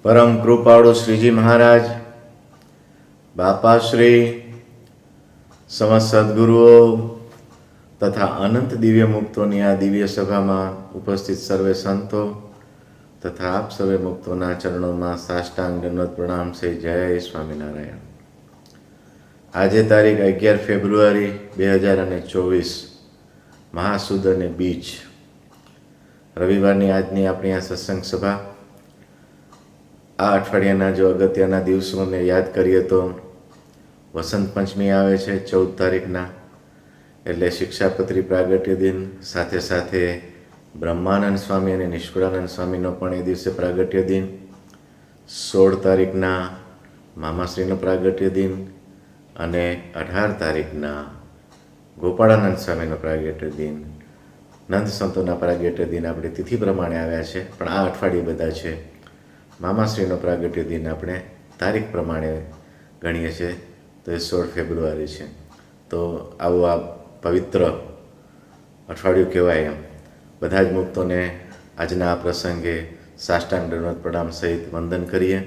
પરમ કૃપાળુ શ્રીજી મહારાજ, બાપાશ્રી, સમસ્ત સદગુરુઓ તથા અનંત દિવ્ય મુક્તોની આ દિવ્ય સભામાં ઉપસ્થિત સર્વે સંતો તથા આપ સર્વે મુક્તોના ચરણોમાં સાષ્ટાંગ દંડવત પ્રણામ છે. જય સ્વામિનારાયણ. આજે તારીખ 11 ફેબ્રુઆરી 2024, મહાસુદ અને બીજ, રવિવારની આજની આપણી આ સત્સંગ સભા. આ અઠવાડિયાના જો અગત્યના દિવસોને યાદ કરીએ તો વસંત પંચમી આવે છે 14 તારીખના, એટલે શિક્ષાપત્રી પ્રાગટ્ય દિન. સાથે સાથે બ્રહ્માનંદ સ્વામી અને નિષ્કુળાનંદ સ્વામીનો પણ એ દિવસે પ્રાગટ્ય દિન. 16 તારીખના મામાશ્રીનો પ્રાગટ્ય દિન અને 18 તારીખના ગોપાળાનંદ સ્વામીનો પ્રાગટ્ય દિન. નંદ સંતોના પ્રાગટ્ય દિન આપણે તિથિ પ્રમાણે આવ્યા છે, પણ આ અઠવાડિયે બધા છે. મામાશ્રીનો પ્રાગટ્ય દિન આપણે તારીખ પ્રમાણે ગણીએ છીએ, તો એ 16 ફેબ્રુઆરી છે. તો આવું આ પવિત્ર અઠવાડિયું કહેવાય. એમ બધા જ મુક્તોને આજના આ પ્રસંગે સાષ્ટાંગ દંડવત પ્રણામ સહિત વંદન કરીએ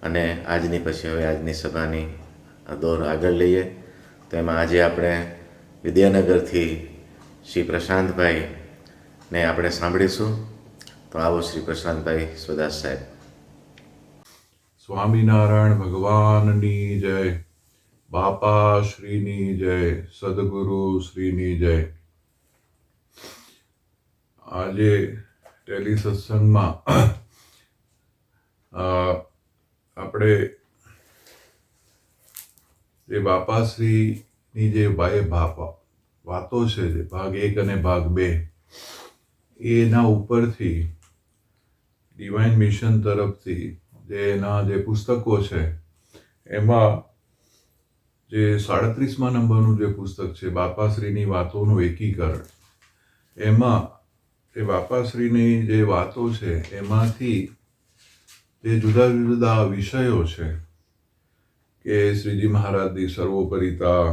અને આજની પછી હવે આજની સભાની દોર આગળ લઈએ. તો એમાં આજે આપણે વિદ્યાનગરથી શ્રી પ્રશાંતભાઈને આપણે સાંભળીશું. તો આવો શ્રી પ્રશાંતભાઈ સ્વદાસ સાહેબ. સ્વામિનારાયણ ભગવાનની જય, બાપા શ્રીની જય, સદગુરુ શ્રીની જય. આજે ટેલી સત્સંગમાં આપણે જે બાપાશ્રીની જે વાતો છે, જે ભાગ 1 અને ભાગ 2, એના ઉપરથી ડિવાઇન મિશન તરફથી જે એના જે પુસ્તકો છે, એમાં જે 37મા નંબરનું જે પુસ્તક છે બાપાશ્રીની વાતોનું એકીકરણ, એમાં એ બાપાશ્રીની જે વાતો છે એમાંથી જે જુદા જુદા વિષયો છે કે શ્રીજી મહારાજની સર્વોપરિતા,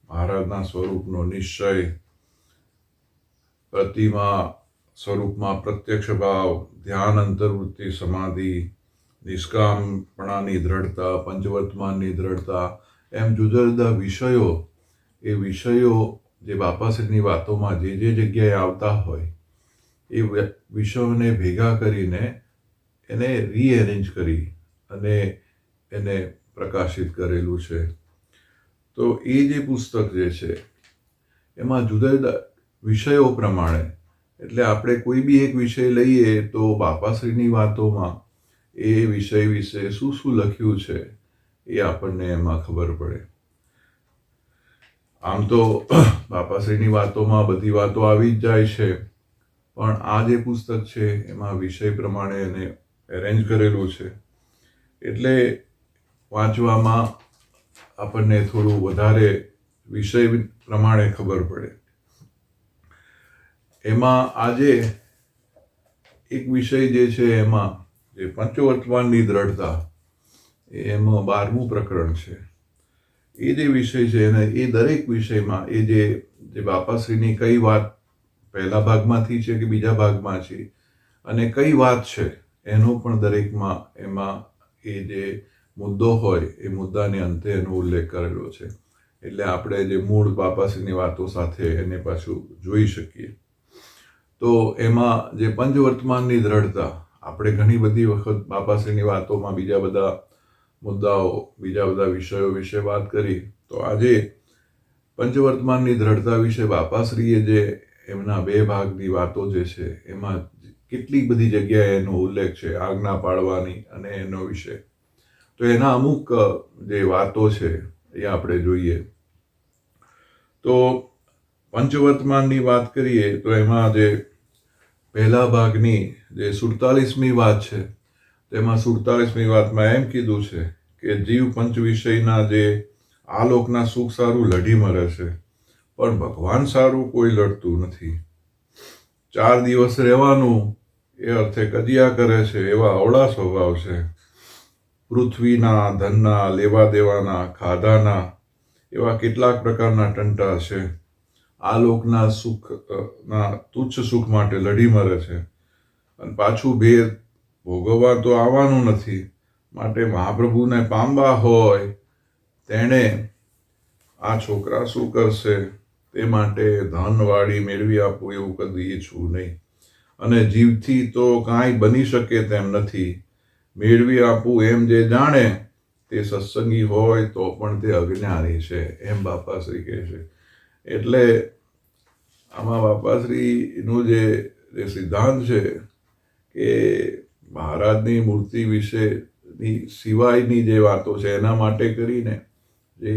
મહારાજના સ્વરૂપનો નિશ્ચય, પ્રતિમા સ્વરૂપમાં પ્રત્યક્ષ ભાવ, ધ્યાન અંતર્વૃત્તિ સમાધિ, નિષ્કામપણાની દ્રઢતા, પંચવર્તમાનની દ્રઢતા, એમ જુદા જુદા વિષયો, એ વિષયો જે બાપાશ્રીની વાતોમાં જે જગ્યાએ આવતા હોય એ વિષયોને ભેગા કરીને એને રીએરેન્જ કરી અને એને પ્રકાશિત કરેલું છે. તો એ જે પુસ્તક જે છે એમાં જુદા જુદા વિષયો પ્રમાણે, એટલે આપણે કોઈ બી એક વિષય લઈએ તો બાપાશ્રીની વાતોમાં એ વિષય વિશે શું શું લખ્યું છે એ આપણને એમાં ખબર પડે. આમ તો બાપાશ્રીની વાતોમાં બધી વાતો આવી જ જાય છે, પણ આ જે પુસ્તક છે એમાં વિષય પ્રમાણે એને એરેન્જ કરેલું છે, એટલે વાંચવામાં આપણને થોડું વધારે વિષય પ્રમાણે ખબર પડે. એમાં આજે એક વિષય જે છે એમાં જે પંચવર્તમાનની દ્રઢતા, એમાં 12મું પ્રકરણ છે. એ જે વિષય છે એને એ દરેક વિષયમાં એ જે બાપાશ્રીની કઈ વાત પહેલા ભાગમાંથી છે કે બીજા ભાગમાં છે અને કઈ વાત છે એનો પણ દરેકમાં એમાં એ જે મુદ્દો હોય એ મુદ્દાને અંતે એનો ઉલ્લેખ કરેલો છે, એટલે આપણે જે મૂળ બાપાશ્રીની વાતો સાથે એને પાછું જોઈ શકીએ. તો એમાં જે પંચવર્તમાનની દ્રઢતા, આપણે ઘણી બધી વખત બાપાશ્રીની વાતોમાં બીજા બધા મુદ્દાઓ, બીજા બધા વિષયો વિશે વાત કરી. તો આજે પંચવર્તમાનની દ્રઢતા વિશે બાપાશ્રીએ જે એમના 2 ભાગની વાતો જે છે એમાં કેટલી બધી જગ્યાએ એનો ઉલ્લેખ છે, આજ્ઞા પાળવાની અને એનો વિશે. તો એના અમુક જે વાતો છે એ આપણે જોઈએ. તો પંચવર્તમાનની વાત કરીએ તો એમાં જે પહેલા ભાગની જે 47મી વાત છે, તેમાં 47મી વાતમાં એમ કીધું છે કે જીવ પંચ વિષયના જે આલોકના સુખ સારું લઢી મરે છે, પણ ભગવાન સારું કોઈ લડતું નથી. 4 દિવસ રહેવાનું એ અર્થે કજિયા કરે છે, એવા અવળા સ્વભાવ છે. પૃથ્વીના, ધનના, લેવા દેવાના, ખાધાના, એવા કેટલાક પ્રકારના ટંટા છે. આ લોકના સુખના તુચ્છ સુખ માટે લડી મરે છે અને પાછું ભેદ ભોગવવા તો આવવાનું નથી. માટે મહાપ્રભુને પામવા હોય તેણે આ છોકરા શું કરશે તે માટે ધનવાળી મેળવી આપવું એવું કદી ઈચ્છવું નહીં. અને જીવથી તો કાંઈ બની શકે તેમ નથી. મેળવી આપવું એમ જે જાણે તે સત્સંગી હોય તો પણ તે અજ્ઞાની છે, એમ બાપાશ્રી કહે છે. એટલે આમાં બાપાશ્રીનું જે સિદ્ધાંત છે કે મહારાજની મૂર્તિ વિશેની સિવાયની જે વાતો છે એના માટે કરીને જે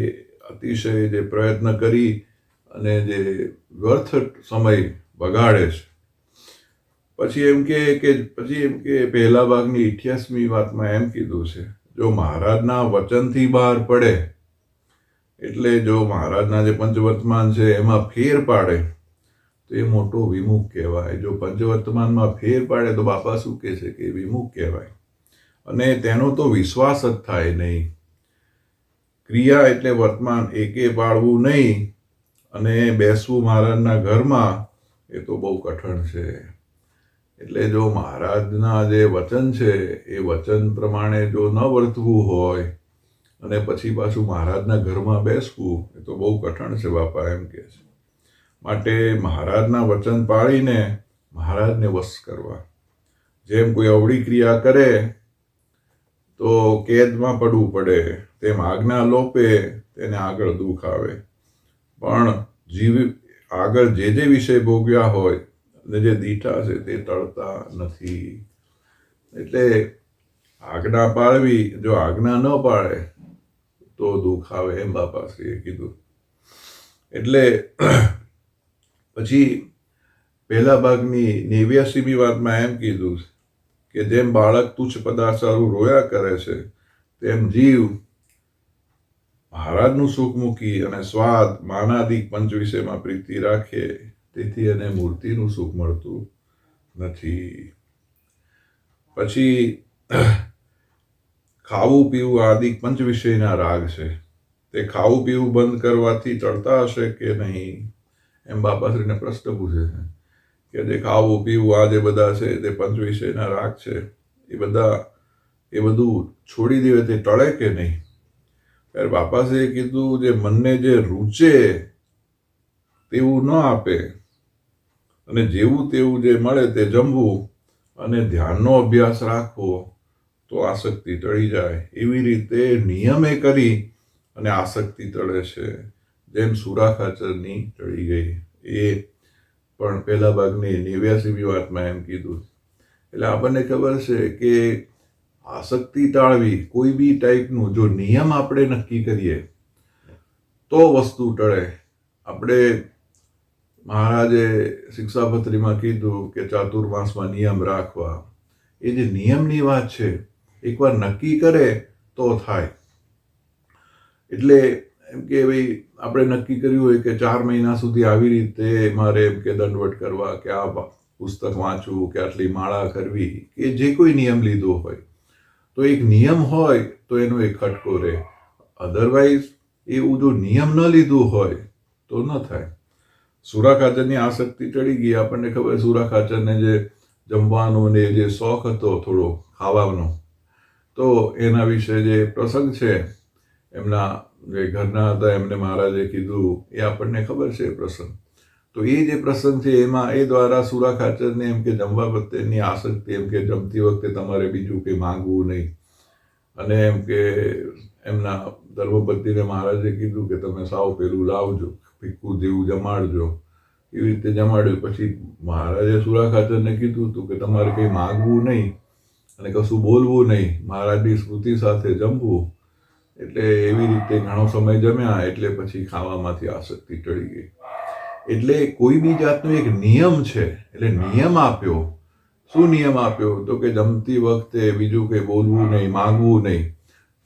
અતિશય જે પ્રયત્ન કરી અને જે વ્યર્થ સમય બગાડે છે. પછી એમ કે પહેલા ભાગની 88મી વાતમાં એમ કીધું છે, જો મહારાજના વચનથી બહાર પડે, એટલે જો મહારાજના જે પંચવર્તમાન છે એમાં ફેર પાડે તો એ મોટો વિમુખ કહેવાય. જો પંચવર્તમાનમાં ફેર પાડે તો બાપા શું કહે છે કે વિમુખ કહેવાય. અને તેનો તો વિશ્વાસ જ થાય નહીં. ક્રિયા એટલે વર્તમાન એકે પાડવું નહીં અને બેસવું મહારાજના ઘરમાં, એ તો બહુ કઠણ છે. એટલે જો મહારાજના જે વચન છે એ વચન પ્રમાણે જો ન વર્તવું હોય અને પછી પાછું મહારાજના ઘરમાં બેસવું, એ તો બહુ કઠણ છે, બાપા એમ કહે છે. માટે મહારાજના વચન પાળીને મહારાજને વશ કરવા. જેમ કોઈ અવળી ક્રિયા કરે તો કેદમાં પડવું પડે, તેમ આજ્ઞા લોપે તેને આગળ દુઃખ આવે. પણ આગળ જે વિષય ભોગ્યા હોય અને જે દીઠા છે તે ટળતા નથી. એટલે આજ્ઞા પાળવી, જો આજ્ઞા ન પાળે તો દુઃખ આવે, એમ બાપાશ્રીએ કીધું. એટલે પછી પહેલા ભાગની 89મી વાતમાં એમ કીધું કે જેમ બાળક તુચ્છ પદાર્થ સારું રોયા કરે છે, તેમ જીવ મહારાજનું સુખ મૂકી અને સ્વાદ માનાદિક પંચ વિષયમાં પ્રીતિ રાખે, તેથી એને મૂર્તિનું સુખ મળતું નથી. પછી ખાવું પીવું આદિક પંચ વિષયના રાગ છે, તે ખાવું પીવું બંધ કરવાથી ટળતા હશે કે નહીં, એમ બાપાશ્રીને પ્રશ્ન પૂછે છે કે જે ખાવું પીવું આ જે બધા છે તે પંચ વિષયના રાગ છે, એ બધું છોડી દેવે તે ટળે કે નહીં. ત્યારે બાપાશ્રીએ કીધું જે મનને જે રૂચે તેવું ન આપે અને જેવું તેવું જે મળે તે જમવું અને ધ્યાનનો અભ્યાસ રાખવો તો આસક્તિ ટળી જાય. એવી રીતે નિયમે કરી અને આસક્તિ ટળે છે, જેમ સુરા ખાચરની ટળી ગઈ. એ પણ પહેલા ભાગની 89મી વાતમાં એમ કીધું. એટલે આપણને ખબર છે કે આસક્તિ ટાળવી, કોઈ બી ટાઈપનું જો નિયમ આપણે નક્કી કરીએ તો વસ્તુ ટળે. આપણે મહારાજે શિક્ષાપત્રીમાં કીધું કે ચાતુર્માસમાં નિયમ રાખવા. એ જે નિયમની વાત છે, એકવાર નક્કી કરે તો થાય. એટલે એમ કે ભાઈ આપણે નક્કી કર્યું હોય કે 4 મહિના સુધી આવી રીતે મારે એમ કે દંડવટ કરવા, કે આ પુસ્તક વાંચવું, કે આટલી માળા કરવી, કે જે કોઈ નિયમ લીધો હોય, તો એક નિયમ હોય તો એનો એક ખટકો રહે. અધરવાઇઝ એવું જો નિયમ ન લીધું હોય તો ન થાય. સુરા ખાચરની આસક્તિ ટળી ગઈ. આપણને ખબર, સુરા ખાચરને જે જમવાનો ને જે શોખ હતો થોડો ખાવાનો, તો એના વિશે જે પ્રસંગ છે, એમના જે ઘરના હતા એમને મહારાજે કીધું, એ આપણને ખબર છે પ્રસંગ. તો એ જે પ્રસંગ છે એમાં એ દ્વારા સુરા ખાચરને એમ કે જમવા પ્રત્યેની આસક્તિ, એમ કે જમતી વખતે તમારે બીજું કંઈ માંગવું નહીં. અને એમ કે એમના ધર્મપત્નીને મહારાજે કીધું કે તમે સાવ પેલું લાવજો, ભીખું જેવું જમાડજો. એવી રીતે જમાડ્યું. પછી મહારાજે સુરા ખાચરને કીધું હતું કે તમારે કંઈ માંગવું નહીં અને કશું બોલવું નહીં, મહારાજની સ્મૃતિ સાથે જમવું. એટલે એવી રીતે ઘણો સમય જમ્યા. એટલે પછી ખાવામાંથી આસક્તિ ટળી ગઈ. એટલે કોઈ બી જાતનો એક નિયમ છે. એટલે નિયમ આપ્યો. શું નિયમ આપ્યો? તો કે જમતી વખતે બીજું કંઈ બોલવું નહીં, માંગવું નહીં.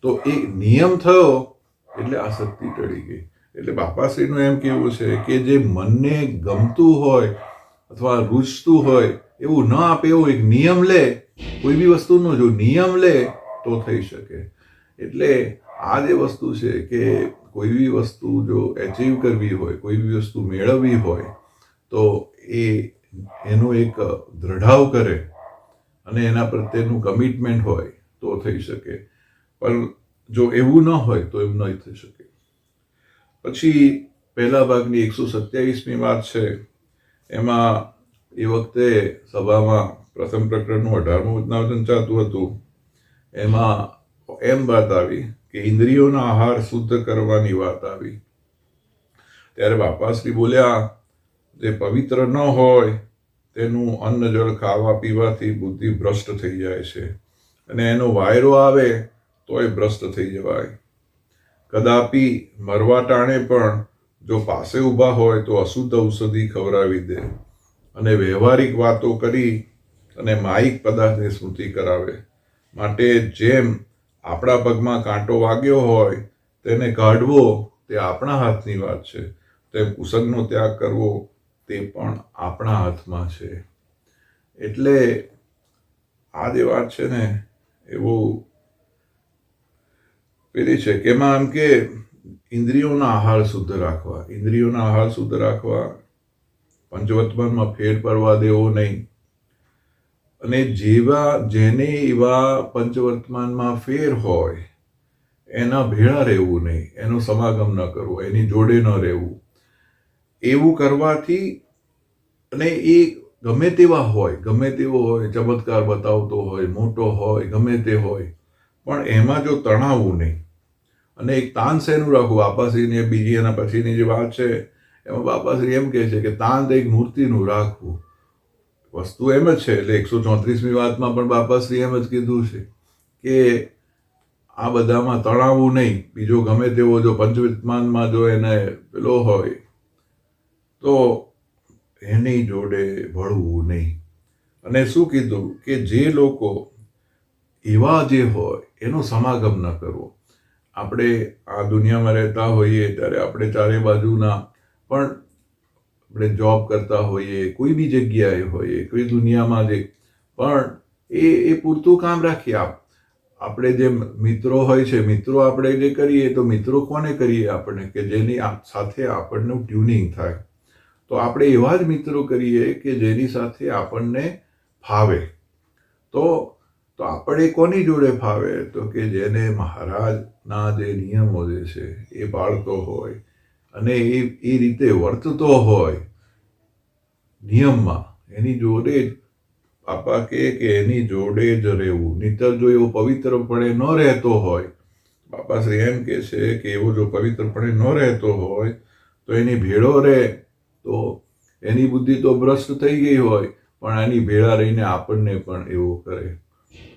તો એ નિયમ થયો એટલે આસક્તિ ટળી ગઈ. એટલે બાપાશ્રીનું એમ કહેવું છે કે જે મનને ગમતું હોય અથવા રૂચતું હોય એવું ન આપે, એવો એક નિયમ લે. કોઈ બી વસ્તુનો જો નિયમ લે તો થઈ શકે. એટલે આ જે વસ્તુ છે કે કોઈ બી વસ્તુ જો એચીવ કરવી હોય, કોઈ બી વસ્તુ મેળવવી હોય, તો એનો એક દ્રઢાવ કરે અને એના પ્રત્યેનું કમિટમેન્ટ હોય તો થઈ શકે, પણ જો એવું ન હોય તો એમ નહીં થઈ શકે. પછી પહેલા ભાગની 127મી વાત છે, એમાં એ વખતે સભામાં પ્રથમ પ્રકરણનું 18મું વચનાવચન ચાલતું હતું. એમાં એમ વાત આવી કે ઇન્દ્રિયોના આહાર શુદ્ધ કરવાની વાત આવી. ત્યારે બાપાશ્રી બોલ્યા, જે પવિત્ર ન હોય તેનું અન્ન જળ ખાવા પીવાથી બુદ્ધિ ભ્રષ્ટ થઈ જાય છે, અને એનો વાયરો આવે તોય ભ્રષ્ટ થઈ જવાય. કદાપી મરવા ટાણે પણ જો પાસે ઊભા હોય તો અશુદ્ધ ઔષધિ ખવડાવી દે, અને વ્યવહારિક વાતો કરી અને માયિક પદાર્થની સ્મૃતિ કરાવે. માટે જેમ આપણા પગમાં કાંટો વાગ્યો હોય તેને કાઢવો તે આપણા હાથની વાત છે, તેમ કુસંગનો ત્યાગ કરવો તે પણ આપણા હાથમાં છે. એટલે આ જે વાત છે ને એ બહુ પેલી છે કે એમાં એમ કે ઇન્દ્રિયોના આહાર શુદ્ધ રાખવા, ઇન્દ્રિયોના આહાર શુદ્ધ રાખવા, પંચવર્તમાનમાં ફેર પડવા દેવો નહીં, અને જેને એવા પંચવર્તમાનમાં ફેર હોય એના ભેળા રહેવું નહીં, એનો સમાગમ ન કરવો, એની જોડે ન રહેવું. એવું કરવાથી, અને એ ગમે તેવા હોય, ગમે તેવો હોય, ચમત્કાર બતાવતો હોય, મોટો હોય, ગમે તે હોય, પણ એમાં જો તણાવવું નહીં. અને એક તાન શેનું રાખવું, બાપાશ્રીની બીજી એના પછીની જે વાત છે એમાં બાપાશ્રી એમ કહે છે કે તાન એક મૂર્તિનું રાખવું. વસ્તુ એમ જ છે. એટલે 134મી વાતમાં પણ બાપાશ્રી એમ જ કીધું છે કે આ બધામાં તણાવવું નહીં. બીજો ગમે તેવો જો પંચવિદ્યમાનમાં જો એને પેલો હોય તો એની જોડે ભળવું નહીં. અને શું કીધું કે જે લોકો એવા જે હોય એનો સમાગમ ન કરવો. આપણે આ દુનિયામાં રહેતા હોઈએ ત્યારે આપણે ચારે બાજુના, પણ આપણે જોબ કરતા હોઈએ, કોઈ બી જગ્યાએ હોઈએ, કોઈ દુનિયામાં જે, પણ એ પૂરતું કામ રાખીએ. આપણે જે મિત્રો હોય છે, મિત્રો આપણે જે કરીએ તો મિત્રો કોને કરીએ આપણે કે જેની સાથે આપણનું ટ્યુનિંગ થાય. તો આપણે એવા જ મિત્રો કરીએ કે જેની સાથે આપણને ફાવે. તો આપણે કોની જોડે ફાવે તો કે જેને મહારાજના જે નિયમો જે છે એ પાળતો હોય અને એ રીતે વર્તતો હોય નિયમમાં, એની જોડે જ બાપા કે એની જોડે જ રહેવું. નહીંતર જો એવો પવિત્રપણે ન રહેતો હોય, બાપાશ્રી એમ કે છે કે એવો જો પવિત્રપણે ન રહેતો હોય તો એની ભેળો રહે તો એની બુદ્ધિ તો ભ્રષ્ટ થઈ ગઈ હોય, પણ એની ભેળા રહીને આપણને પણ એવો કરે.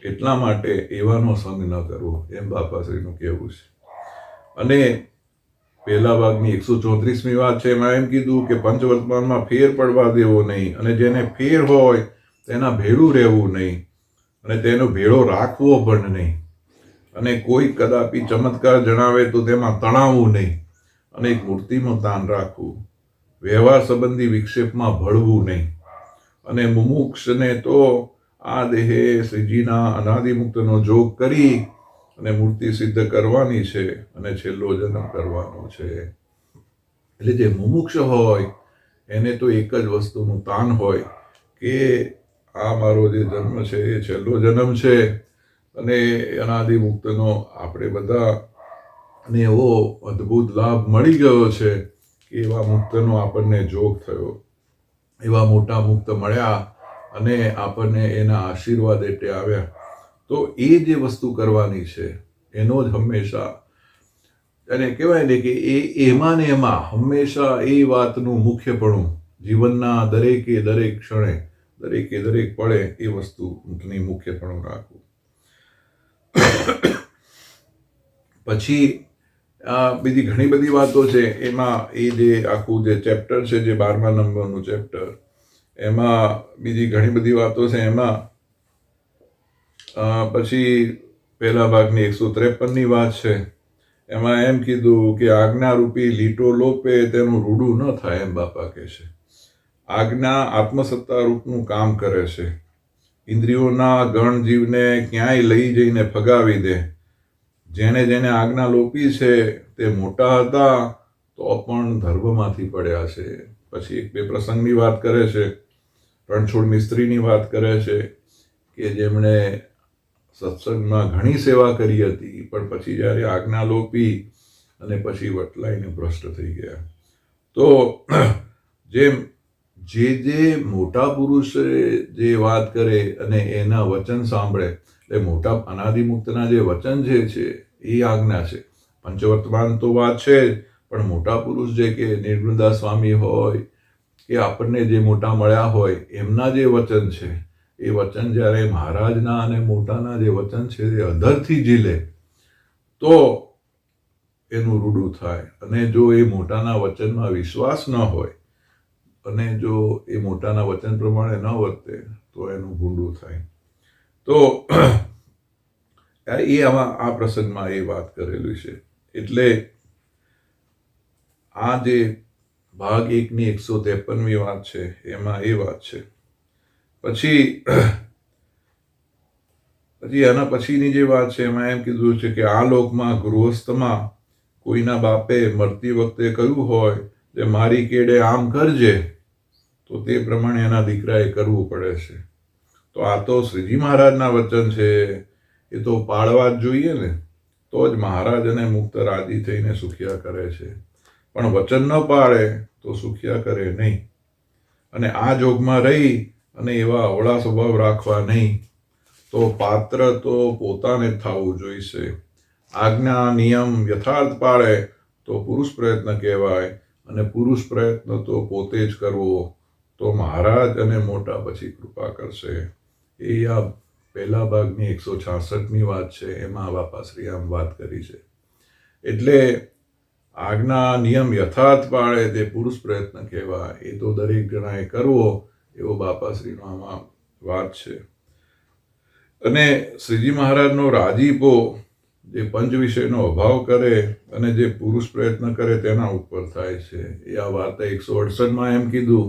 એટલા માટે એવાનો સંગ ન કરવો, એમ બાપાશ્રીનું કહેવું છે. અને પહેલા ભાગની 134મી વાત છે, એમાં એમ કીધું કે પંચવર્તમાનમાં ફેર પડવા દેવો નહીં, અને જેને ફેર હોય તેના ભેળું રહેવું નહીં, અને તેનો ભેળો રાખવો પણ નહીં. અને કોઈ કદાપી ચમત્કાર જણાવે તો તેમાં તણાવવું નહીં, અને એક મૂર્તિનું તાન રાખવું. વ્યવહાર સંબંધી વિક્ષેપમાં ભળવું નહીં, અને મુમુક્ષને તો આ દેહે શ્રીજીના અનાદિમુક્તનો જોગ કરી અને મૂર્તિ સિદ્ધ કરવાની છે, અને છેલ્લો જન્મ કરવાનો છે. એટલે જે મુમુક્ષ હોય એને તો એક જ વસ્તુનું તાન હોય કે આ મારો જે જન્મ છે એ છેલ્લો જન્મ છે, અને અનાદિમુક્તનો આપણે બધા ને એવો અદ્ભુત લાભ મળી ગયો છે કે એવા મુક્તનો આપણને જોગ થયો, એવા મોટા મુક્ત મળ્યા અને આપણને એના આશીર્વાદ એટલે આવ્યા. તો એ જે વસ્તુ કરવાની છે એનો જ હંમેશા, અને કહેવાય ને કે એમાં ને એમાં હંમેશા એ વાતનું મુખ્યપણું જીવનના દરેકે દરેક ક્ષણે, દરેકે દરેક પળે એ વસ્તુની મુખ્યપણું રાખવું. પછી બીજી ઘણી બધી વાતો છે. એમાં એ જે આખું જે ચેપ્ટર છે, જે 12મા નંબરનું ચેપ્ટર, એમાં બીજી ઘણી બધી વાતો છે. એમાં પછી પહેલા ભાગની 153મી વાત છે. એમાં એમ કીધું કે આજ્ઞારૂપી લીટો લોપે તેનું રૂડું ન થાય, એમ બાપા કહે છે. આજ્ઞા આત્મસત્તા રૂપનું કામ કરે છે. ઇન્દ્રિયોના ગણ જીવને ક્યાંય લઈ જઈને ફગાવી દે. જેને જેને આજ્ઞા લોપી છે તે મોટા હતા તો પણ ધર્મમાંથી પડ્યા છે. પછી એક બે પ્રસંગની વાત કરે છે, રણછોડ મિસ્ત્રીની વાત કરે છે કે જેમણે સત્સંગમાં ઘણી સેવા કરી હતી, પણ પછી જ્યારે આજ્ઞા લોપી અને પછી વટલાઈને ભ્રષ્ટ થઈ ગયા. તો જેમ જે મોટા પુરુષે જે વાત કરે અને એના વચન સાંભળે, એટલે મોટા અનાદિમુક્તના જે વચન જે છે એ આજ્ઞા છે. પંચવર્તમાન તો વાત છે જ, પણ મોટા પુરુષ જે કે નિર્ગુણદાસ સ્વામી હોય કે આપણને જે મોટા મળ્યા હોય એમના જે વચન છે, એ વચન જ્યારે મહારાજના અને મોટાના જે વચન છે એ અધરથી ઝીલે તો એનું રૂડું થાય. અને જો એ મોટાના વચનમાં વિશ્વાસ ન હોય અને જો એ મોટાના વચન પ્રમાણે ન વર્તે તો એનું ભૂંડું થાય. તો એ આમાં આ પ્રસંગમાં એ વાત કરેલી છે. એટલે આ જે ભાગ 1ની 153મી વાત છે એમાં એ વાત છે. પછી આના પછીની જે વાત છે એમાં એમ કીધું છે કે આ લોકમાં ગૃહસ્થમાં કોઈના બાપે મરતી વખતે કહ્યું હોય કે મારી કેડે આમ કરજે, તો તે પ્રમાણે એના દીકરાએ કરવું પડે છે. તો આ તો શ્રીજી મહારાજના વચન છે, એ તો પાળવા જ જોઈએ ને, તો જ મહારાજ અને મુક્ત રાજી થઈને સુખ્યા કરે છે. પણ વચન ન પાળે તો સુખ્યા કરે નહીં. અને આ જોગમાં રહી અને એવા અવળા સ્વભાવ રાખવા નહીં. તો પાત્ર તો પોતાને જ થવું જોઈશે. આજ્ઞા નિયમ યથાર્થ પાળે તો પુરુષ પ્રયત્ન કહેવાય, અને પુરુષ પ્રયત્ન તો પોતે જ કરવો, તો મહારાજ અને મોટા પછી કૃપા કરશે. એ આ પહેલા ભાગની 166મી વાત છે, એમાં બાપાશ્રી આમ વાત કરી છે. એટલે આજ્ઞા નિયમ યથાર્થ પાળે તે પુરુષ પ્રયત્ન કહેવાય, એ તો દરેક જણાએ કરવો, એવો બાપાશ્રીનો આમાં વાત છે. અને શ્રીજી મહારાજનો રાજીપો જે પંચ વિષયનો અભાવ કરે અને જે પુરુષ પ્રયત્ન કરે તેના ઉપર થાય છે. એ આ વાર્તા 168માં એમ કીધું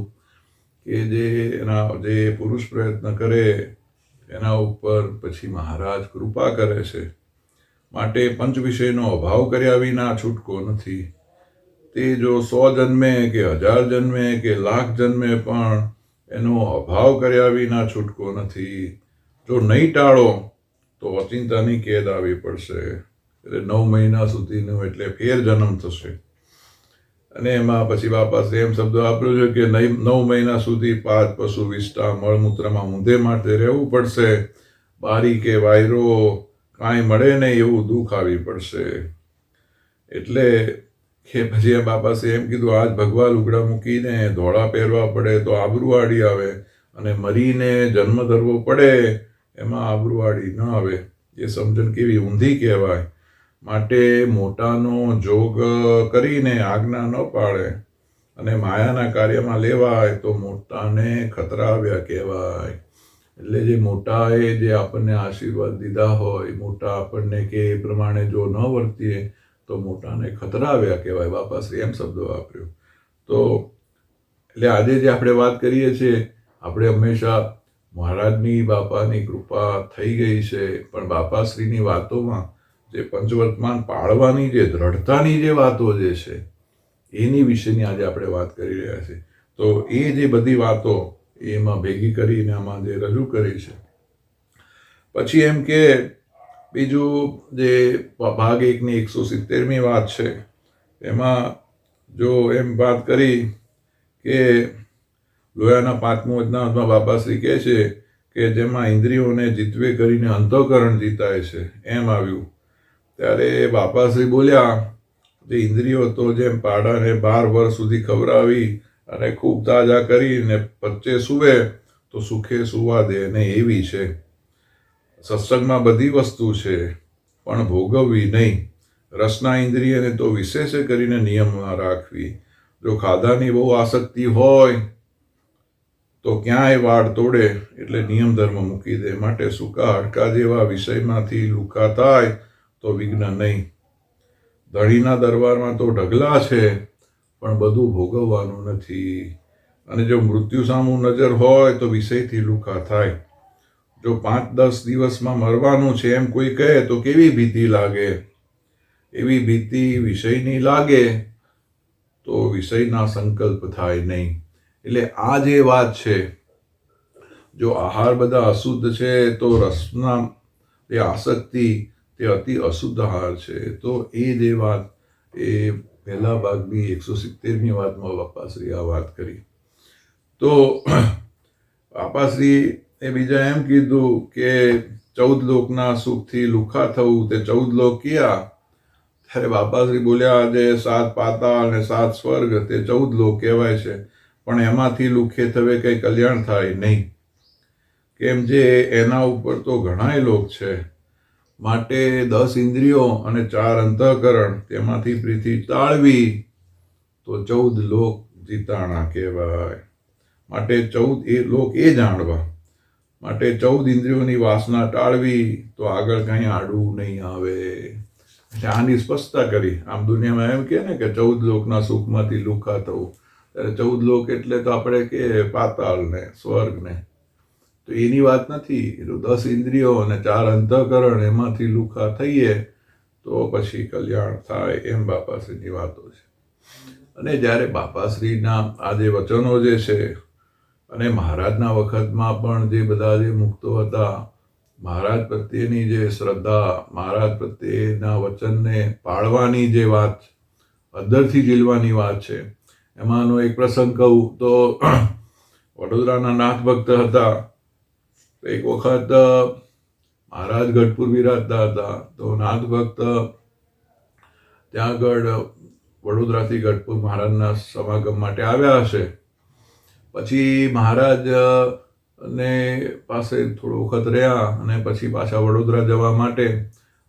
કે જે પુરુષ પ્રયત્ન કરે એના ઉપર પછી મહારાજ કૃપા કરે છે. માટે પંચ વિષયનો અભાવ કર્યા વિના છૂટકો નથી. તે જો 100 જન્મે કે 1000 જન્મે કે લાખ જન્મે પણ એનો અભાવ કર્યા વિના છૂટકો નથી. જો નહીં ટાળો તો અચિંતાની કેદ આવી પડશે. એટલે 9 મહિના સુધીનું એટલે ફેર જન્મ થશે. અને એમાં પછી બાપાશ્રી એમ શબ્દ વાપર્યો છે કે 9 મહિના સુધી પાદ પશુ વિષ્ટા મળમૂત્રમાં ઊંધે માટે રહેવું પડશે. બારી કે વાયરો કાંઈ મળે નહીં એવું દુઃખ આવી પડશે. એટલે કે પછી બાપાશ્રી એમ કીધું, આજ ભગવા લુગડા મૂકીને ધોળા પહેરવા પડે તો આબરૂવાળી આવે, અને મરીને જન્મ ધરવો પડે એમાં આબરૂવાળી ન આવે. એ સમજણ કેવી ઊંધી કહેવાય. માટે મોટાનો જોગ કરીને આજ્ઞા ન પાળે અને માયાના કાર્યમાં લેવાય તો મોટાને ખતરાવ્યા કહેવાય. એટલે જે મોટાએ જે આપણને આશીર્વાદ દીધા હોય, મોટા આપણને કે એ પ્રમાણે જો ન વર્તીએ તો મોટાને ખતરાવ્યા કહેવાય. બાપાશ્રી એમ શબ્દ વાપર્યો. તો એટલે આજે જે આપણે વાત કરીએ છીએ, આપણે હંમેશા મહારાજની બાપાની કૃપા થઈ ગઈ છે, પણ બાપાશ્રીની વાતોમાં જે પંચવર્તમાન પાળવાની જે દ્રઢતાની જે વાતો જે છે એની વિશેની આજે આપણે વાત કરી રહ્યા છીએ. તો એ જે બધી વાતો એમાં ભેગી કરીને આમાં જે રજૂ કરી છે. પછી એમ કે બીજું જે ભાગ 1ની 170મી વાત છે એમાં જો એમ વાત કરી કે લોયાના 5મું અધ્યાયમાં બાપાશ્રી કહે છે કે જેમાં ઇન્દ્રિયોને જીતવે કરીને અંતઃકરણ જીતાય છે, એમ આવ્યું. ત્યારે બાપાશ્રી બોલ્યા, જે ઇન્દ્રિયો તો જેમ પાડાને 12 વર્ષ સુધી ખવડાવી અને ખૂબ તાજા કરીને વચ્ચે સૂવે તો સુખે સુવા દે ને એવી છે. સત્સંગમાં બધી વસ્તુ છે પણ ભોગવવી નહીં. રસના ઇન્દ્રિયને તો વિશેષ કરીને નિયમમાં રાખવી. જો ખાધાની બહુ આસક્તિ હોય તો ક્યાંય વાડ તોડે એટલે નિયમ ધર્મ મૂકી દે. માટે સૂકા હાડકા જેવા વિષયમાંથી લુખા થાય તો વિઘ્ન નહીં. ધણીના દરબારમાં તો ઢગલા છે પણ બધું ભોગવવાનું નથી. અને જો મૃત્યુ સામું નજર હોય તો વિષયથી લુખા થાય. જો 5-10 દિવસમાં મરવાનું છે એમ કોઈ કહે તો કેવી ભીતિ લાગે. એવી ભીતિ વિષયની લાગે તો વિષયના સંકલ્પ થાય નહીં. એટલે આ જે વાત છે, જો આહાર બધા અશુદ્ધ છે તો રસના એ આસક્તિ તે અતિ અશુદ્ધ આહાર છે. તો એ જે વાત એ પહેલા ભાગની 170મી વાતમાં બાપાશ્રી આ વાત કરી. તો બાપાશ્રી એ બીજા એમ કીધું કે 14 લોકના સુખથી લુખા થવું તે 14 લોક ક્યાં? ત્યારે બાપાશ્રી બોલ્યા જે 7 પાતાળ અને 7 સ્વર્ગ તે 14 લોક કહેવાય છે, પણ એમાંથી લુખે થવે કંઈ કલ્યાણ થાય નહીં. કેમ જે એના ઉપર તો ઘણાય લોક છે. માટે 10 ઇન્દ્રિયો અને 4 અંતઃકરણ તેમાંથી પ્રીતિ ટાળવી તો 14 લોક જીતાણા કહેવાય. માટે 14 એ લોક એ જાણવા. માટે 14 ઇન્દ્રિયોની વાસના ટાળવી તો આગળ કંઈ આડવું નહીં આવે. આની સ્પષ્ટતા કરી. આમ દુનિયામાં એમ કહે ને કે 14 લોકના સુખમાંથી લુખા થવું, ત્યારે 14 લોક એટલે તો આપણે કે પાતાળ ને સ્વર્ગ ને, તો એની વાત નથી. એ તો 10 ઇન્દ્રિયો અને 4 અંતઃકરણ એમાંથી લુખા થઈએ તો પછી કલ્યાણ થાય, એમ બાપાશ્રીની વાતો છે. અને જ્યારે બાપાશ્રીના આ જે વચનો જે છે, અને મહારાજના વખતમાં પણ જે બધા જે મુક્તો હતા, મહારાજ પ્રત્યેની જે શ્રદ્ધા, મહારાજ પ્રત્યેના વચનને પાળવાની જે વાત, અંદરથી ઝીલવાની વાત છે, એમાંનો એક પ્રસંગ કહું તો વડોદરાના નાથ ભક્ત હતા. એક વખત મહારાજ ગઢપુર બિરાજતા હતા. તો નાથ ભક્ત ત્યાં આગળ વડોદરાથી ગઢપુર મહારાજના સમાગમ માટે આવ્યા હશે. પછી મહારાજ ને પાસે થોડો વખત રહ્યા અને પછી પાછા વડોદરા જવા માટે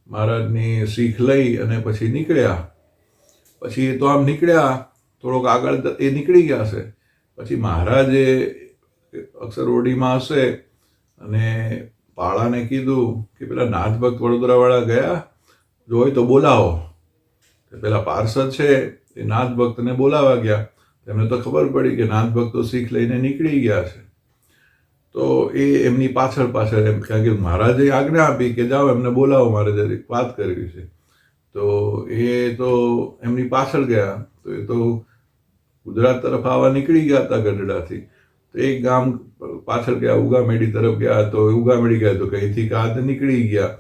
મહારાજની શીખ લઈ અને પછી નીકળ્યા. પછી તો આમ નીકળ્યા, થોડોક આગળ એ નીકળી ગયા હશે. પછી મહારાજે અક્ષરવડીમાં હશે અને પાળાને કીધું કે પેલા નાથ ભક્ત વડોદરાવાળા ગયા, જો હોય તો બોલાવો. પેલા પાર્ષદ છે એ નાથ ભક્તને બોલાવા ગયા. તેમને તો ખબર પડી કે નાથ ભક્તો શીખ લઈને નીકળી ગયા છે. તો એ એમની પાછળ પાછળ એમ, કારણ કે મહારાજે આજ્ઞા આપી કે જાઓ એમને બોલાવો, મારે જરીક વાત કરવી છે. તો એ તો એમની પાછળ ગયા. તો એ તો ગુજરાત તરફ આવવા નીકળી ગયા હતા ગઢડાથી. તો એક ગામ પાછળ ગયા, ઉગામેડી તરફ ગયા. તો ઉગામેડી ગયા તો કઈથી કાંત નીકળી ગયા.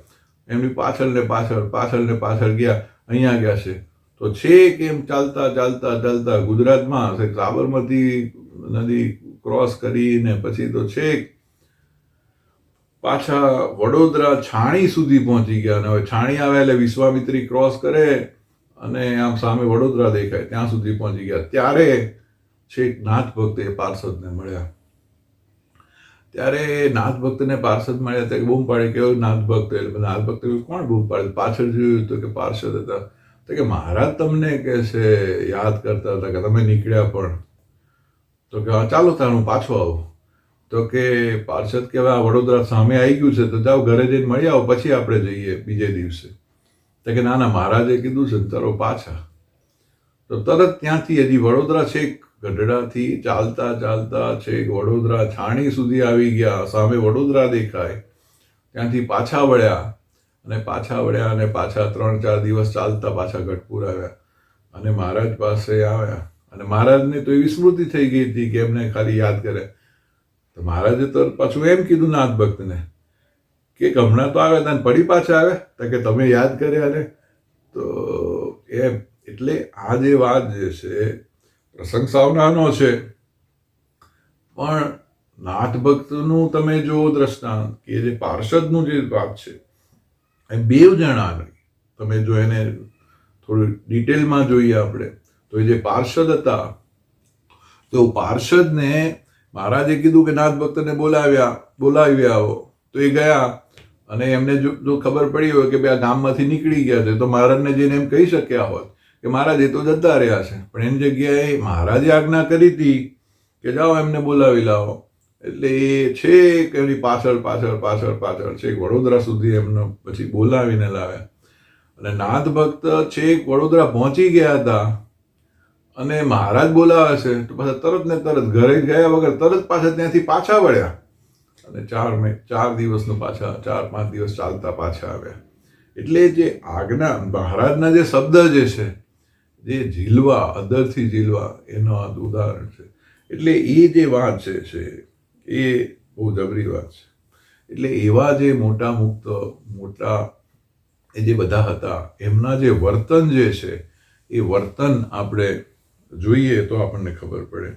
એમની પાછળ ને પાછળ ગયા, અહીંયા ગયા છે. તો છેક એમ ચાલતા ચાલતા ચાલતા ગુજરાતમાં સાબરમતી નદી ક્રોસ કરીને પછી તો છેક પાછા વડોદરા છાણી સુધી પહોંચી ગયા. અને હવે છાણી આવે એટલે વિશ્વામિત્રી ક્રોસ કરે અને આમ સામે વડોદરા દેખાય, ત્યાં સુધી પહોંચી ગયા. ત્યારે છેક નાથ ભક્ત પાર્ષદને મળ્યા. ત્યારે નાથ ભક્તને પાર્ષદ મળ્યા ત્યારે બૂમ પાડી કે નાથ ભક્ત. એટલે નાથ ભક્ત કોણ બૂમ પાડે? પાછળ જોયું તો કે પાર્ષદ હતા. તો કે મહારાજ તમને કે છે યાદ કરતા હતા કે તમે નીકળ્યા પણ. તો કે ચાલો તાર હું પાછો આવું. તો કે પાર્ષદ કે હવે આ વડોદરા સામે આવી ગયું છે, તો જાઓ ઘરે જઈને મળી આવો, પછી આપણે જઈએ બીજે દિવસે. તો કે ના ના, મહારાજે કીધું છે તારો પાછા. તો તરત ત્યાંથી હજી વડોદરા છેક ગઢડાથી ચાલતા ચાલતા છેક વડોદરા છાણી સુધી આવી ગયા. સામે વડોદરા દેખાય. ત્યાંથી પાછા વળ્યા અને પાછા 3-4 દિવસ ચાલતા પાછા ગઢપુર આવ્યા અને મહારાજ પાસે આવ્યા. અને મહારાજને તો એવી સ્મૃતિ થઈ ગઈ હતી કે એમને ખાલી યાદ કરે. તો મહારાજે તો પાછું એમ કીધું નાથ ભક્તને કે હમણાં તો આવ્યા હતા પડી પાછા આવ્યા, તો કે તમે યાદ કર્યા ને. તો એમ એટલે આ જે વાત જે છે પ્રસંગ સાવનાનો છે, પણ નાથ ભક્તનું તમે જો દ્રષ્ટાંત કે જે પાર્ષદનું જે વાત છે એ બેવ જણા તમે જો એને થોડું ડિટેલમાં જોઈએ આપણે, તો એ જે પાર્ષદ હતા, તો પાર્ષદને મહારાજે કીધું કે નાથ ભક્તને બોલાવી આવો. તો એ ગયા અને એમને જો ખબર પડી હોય કે ભાઈ આ ગામમાંથી નીકળી ગયા છે, તો મહારાજને જઈને એમ કહી શક્યા હોત કે મહારાજ એ તો જતા રહ્યા છે. પણ એની જગ્યાએ મહારાજે આજ્ઞા કરી હતી કે જાઓ એમને બોલાવી લાવો. એટલે એ છેક એમની પાછળ છેક વડોદરા સુધી એમને પછી બોલાવીને લાવ્યા. અને નાથ ભક્ત છેક વડોદરા પહોંચી ગયા હતા અને મહારાજ બોલાવે છે તો પાછા તરત ને તરત ઘરે ગયા વગર તરત પાછા ત્યાંથી પાછા વળ્યા અને 4 દિવસનું પાછા 4-5 દિવસ ચાલતા પાછા આવ્યા. એટલે જે આજ્ઞા મહારાજના જે શબ્દ જે છે, જે ઝીલવા, અંદરથી ઝીલવા, એનો આ ઉદાહરણ છે. એટલે એ જે વાત છે એ બહુ જબરી વાત છે. એટલે એવા જે મોટા મુક્ત મોટા એ જે બધા હતા એમના જે વર્તન જે છે એ વર્તન આપણે જોઈએ તો આપણને ખબર પડે.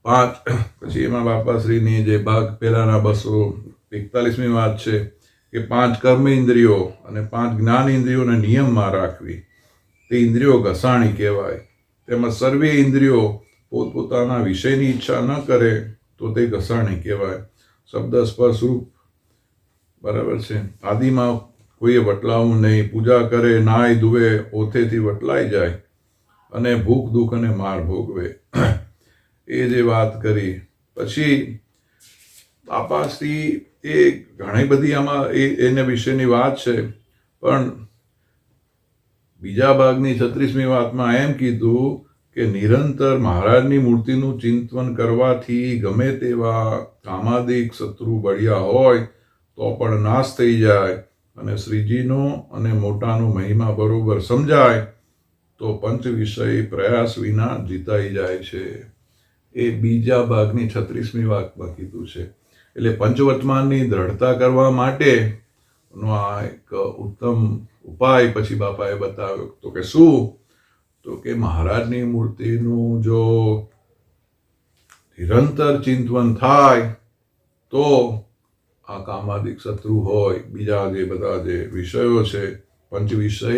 5 પછી એમાં બાપાશ્રીની જે ભાગ પહેલાના 241મી વાત છે કે 5 કર્મ ઇન્દ્રિયો અને 5 જ્ઞાન ઇન્દ્રિયોને નિયમમાં રાખવી તે ઇન્દ્રિયો ઘસાણી કહેવાય. તેમાં સર્વે ઇન્દ્રિયો પોતપોતાના વિષયની ઈચ્છા ન કરે તો તે ઘસાણી કહેવાય. શબ્દ સ્પર્શ રૂપ બરાબર છે. આદિમાં કોઈએ વટલાવું નહીં, પૂજા કરે, નાય ધુવે, ઓથેથી વટલાઈ જાય અને ભૂખ દુઃખ અને માર ભોગવે. એ જે વાત કરી પછી બાપાશ્રી એ ઘણી બધી આમાં એને વિશેની વાત છે, પણ બીજા ભાગની 36મી વાતમાં એમ કીધું કે નિરંતર મહારાજની મૂર્તિનું ચિંતન કરવાથી ગમે તેવા કામાદિક શત્રુ બળ્યા હોય તો પણ નાશ થઈ જાય અને શ્રીજીનો અને મોટાનો મહિમા બરોબર સમજાય તો પંચ વિષય પ્રયાસ વિના જીતાઈ જાય છે. એ બીજા ભાગની 36મી વાતમાં કીધું છે. એટલે પંચવર્તમાનની દ્રઢતા કરવા માટેનો આ એક ઉત્તમ ઉપાય પછી બાપાએ બતાવ્યો. તો કે શું? તો કે મહારાજની મૂર્તિનું જો નિરંતર ચિંતન થાય તો આ કામાદિક શત્રુ હોય, બીજા જે બધા જે વિષયો છે, પંચ વિષય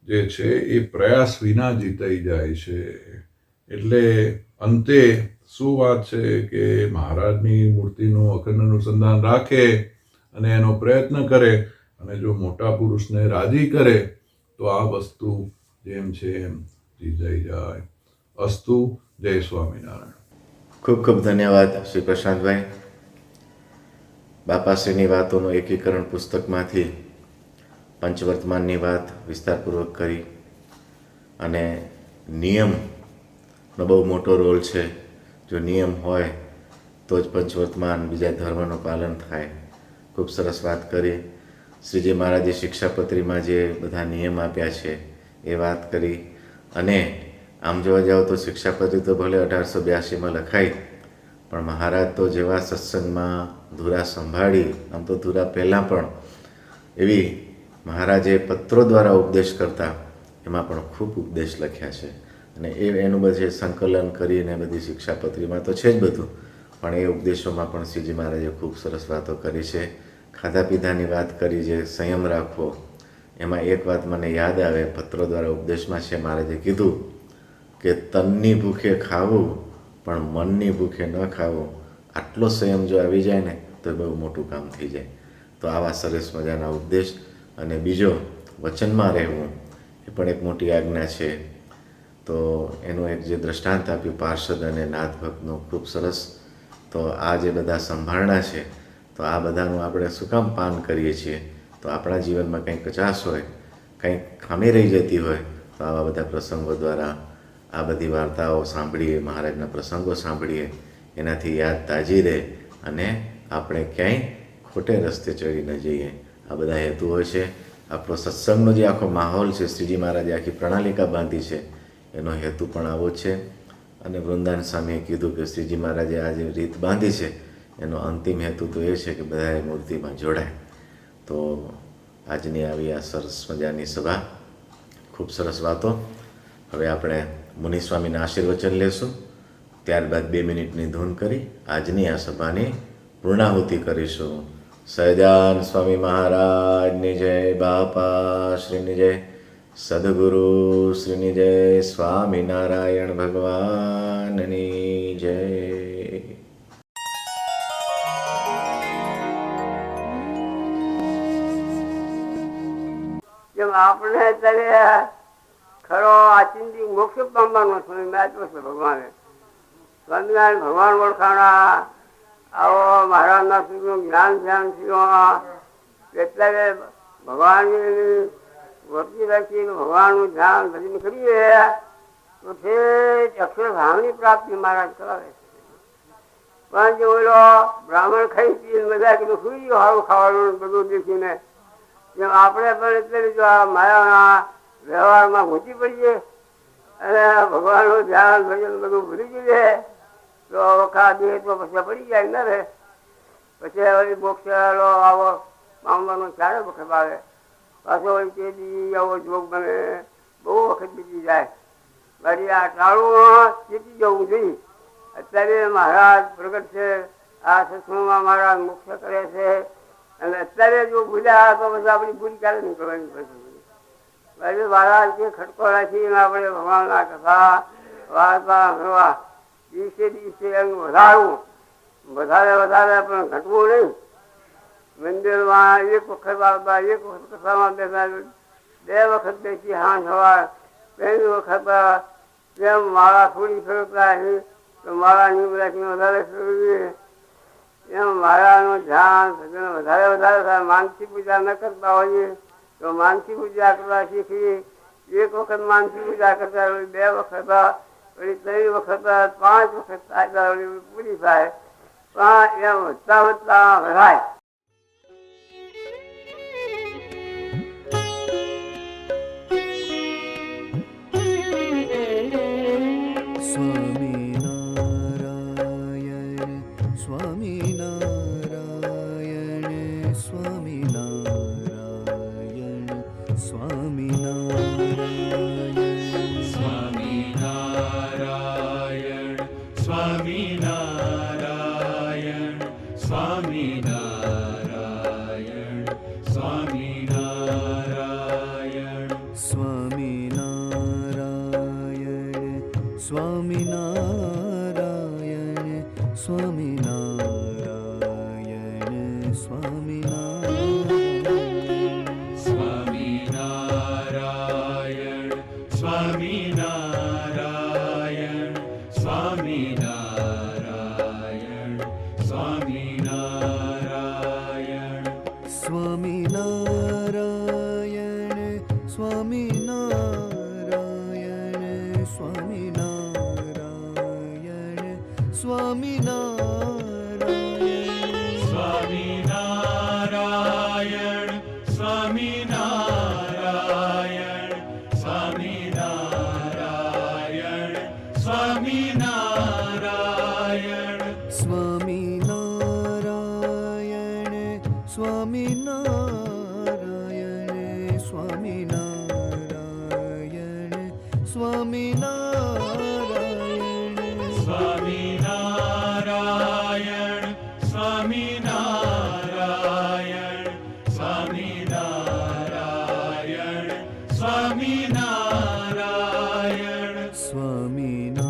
જે છે એ પ્રયાસ વિના જીતાઈ જાય છે. એટલે અંતે શું વાત છે કે મહારાજની મૂર્તિનું અખંડ અનુસંધાન રાખે અને એનો પ્રયત્ન કરે અને જો મોટા પુરુષને રાજી કરે તો આ વસ્તુ જેમ છે એમ જીતાઈ જાય. અસ્તુ. જય સ્વામિનારાયણ. ખૂબ ખૂબ ધન્યવાદ શ્રી પ્રશાંતભાઈ. બાપાશ્રીની વાતોનું એકીકરણ પુસ્તકમાંથી પંચવર્તમાનની વાત વિસ્તારપૂર્વક કરી અને નિયમનો બહુ મોટો રોલ છે. જો નિયમ હોય તો જ પંચવર્તમાન બીજા ધર્મનું પાલન થાય. ખૂબ સરસ વાત કરી. શ્રીજી મહારાજે શિક્ષાપત્રીમાં જે બધા નિયમ આપ્યા છે એ વાત કરી. અને આમ જોવા જાઓ તો શિક્ષાપત્રી તો ભલે 1882માં લખાઈ, પણ મહારાજ તો જેવા સત્સંગમાં ધૂરા સંભાળી, આમ તો ધૂરા પહેલાં પણ એવી મહારાજે પત્રો દ્વારા ઉપદેશ કરતા, એમાં પણ ખૂબ ઉપદેશ લખ્યા છે. અને એનું બધે સંકલન કરીને બધી શિક્ષાપત્રીમાં તો છે જ બધું, પણ એ ઉપદેશોમાં પણ શ્રીજી મહારાજે ખૂબ સરસ વાતો કરી છે. ખાધા પીધાની વાત કરી, જે સંયમ રાખવો, એમાં એક વાત મને યાદ આવે, પત્રો દ્વારા ઉપદેશમાં છે મહારાજે કીધું કે તનની ભૂખે ખાવું પણ મનની ભૂખે ન ખાવું. આટલો સંયમ જો આવી જાય ને તો બહુ મોટું કામ થઈ જાય. તો આવા સરસ મજાના ઉપદેશ. અને બીજો વચનમાં રહેવું એ પણ એક મોટી આજ્ઞા છે. તો એનું એક જે દ્રષ્ટાંત આપ્યું પાર્ષદ અને નાથભક્તનું, ખૂબ સરસ. તો આ જે બધા સંભાળના છે, તો આ બધાનું આપણે શું કામ પાન કરીએ છીએ? તો આપણા જીવનમાં કંઈક કચાશ હોય, કંઈક ખામી રહી જતી હોય, તો આવા બધા પ્રસંગો દ્વારા આ બધી વાર્તાઓ સાંભળીએ, મહારાજના પ્રસંગો સાંભળીએ, એનાથી યાદ તાજી રહે અને આપણે ક્યાંય ખોટે રસ્તે ચડી ન જઈએ. આ બધા હેતુઓ છે. આપણો સત્સંગનો જે આખો માહોલ છે, શ્રીજી મહારાજે આખી પ્રણાલિકા બાંધી છે, એનો હેતુ પણ આવો છે. અને વૃંદાવન સ્વામીએ કીધું કે શ્રીજી મહારાજે આ જે રીત બાંધી છે એનો અંતિમ હેતુ તો એ છે કે બધાએ મૂર્તિમાં જોડાય. તો આજની આવી આ સરસ મજાની સભા, ખૂબ સરસ વાતો. હવે આપણે મુનિસ્વામીના આશીર્વચન લેશું, ત્યારબાદ 2 મિનિટની ધૂન કરી આજની આ સભાની પૂર્ણાહુતિ કરીશું. સહજાન સ્વામી મહારાજની જય, બાપા શ્રીની જય, સદગુરુ શ્રીની જય, સ્વામિનારાયણ ભગવાનની જય. જેમ આપણે અત્યારે ખરો આચિંતી મોક્ષ પામવાનો સમય આપ્યો છે ભગવાને. સ્વામિનારાયણ ભગવાન ઓળખાણા, આવો મહારાજના શ્રીનું જ્ઞાન ધ્યાન થયું, એટલે ભગવાનની વર્તી રાખી ભગવાનનું ધ્યાન ભજન કરીએ તો છે અક્ષર ભાવની પ્રાપ્તિ મહારાજ કરાવે છે. પણ જો ઓલો બ્રાહ્મણ ખાઈ પીને બધા કીધું સુઈ ગયો સારું ખાવાનું બધું દેખીને, જેમ આપણે પણ એટલે જો આ માયાના વ્યવહારમાં ઘૂંચી પડીએ અને ભગવાનનું ધ્યાન ભજન બધું ભૂલી જઈએ તો વખા દે તો પછી પડી જાય ન રે. પછી વળી મોક્ષ આવો પામવાનો ક્યારે વખત આવે. પાછો વળી તે દી આવો જોગ બને બહુ વખત બીતી જાય. વળી આ ટાળું ચીતી જવું જોઈએ. અત્યારે મહારાજ પ્રગટ છે, આ સત્સંગમાં મહારાજ મોક્ષ કરે છે, અને અત્યારે જો ભૂલ્યા તો પછી આપણી ભૂલ ક્યારે નીકળવાની પછી. વળી મહારાજ કે ખટકો રાખીને આપણે ભગવાનના કથા વાર્તા કરવા દિવસે દિવસે એનું વધારવું, વધારે પણ ઘટવું નહીં. મંદિરમાં એક વખત આવતા, એક વખત કથામાં બેસા, 2 વખત બેસી હાથ સવાર, 3 વખત જેમ માળા થોડી ફેરવતા તો માળાની રાખીને વધારે ફેરવીએ. એમ માળાનું ધ્યાન વધારે થાય. માનસી પૂજા ન કરતા હોઈએ તો માનસી પૂજા કરવા શીખીએ. 1 વખત માનસી પૂજા કરતા, 2 વખત, વળી 3 વખત, 5 વખત થાય પૂરી થાય. પણ એમ વધતા વધાય. સ્વામિનારાયણ